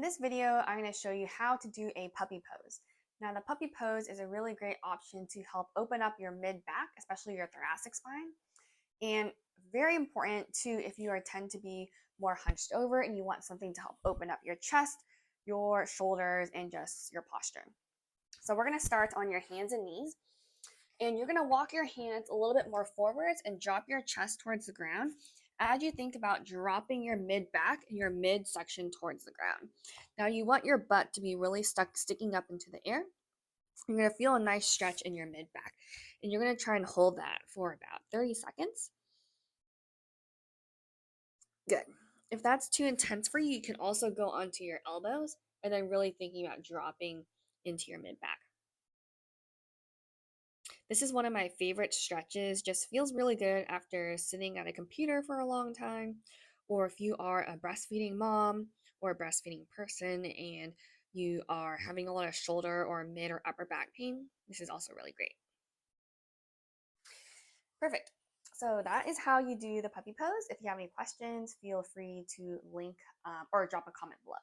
this video, I'm going to show you how to do a puppy pose. Now, the puppy pose is a really great option to help open up your mid-back, especially your thoracic spine. And very important too if you tend to be more hunched over and you want something to help open up your chest, your shoulders, and just your posture. So we're going to start on your hands and knees. And you're going to walk your hands a little bit more forwards and drop your chest towards the ground as you think about dropping your mid back and your midsection towards the ground. Now you want your butt to be really sticking up into the air. You're going to feel a nice stretch in your mid back. And you're going to try and hold that for about 30 seconds. Good. If that's too intense for you, you can also go onto your elbows and then really thinking about dropping into your mid back. This is one of my favorite stretches, just feels really good after sitting at a computer for a long time, or if you are a breastfeeding mom or a breastfeeding person and you are having a lot of shoulder or mid or upper back pain, this is also really great. Perfect. So that is how you do the puppy pose. If you have any questions, feel free to link or drop a comment below.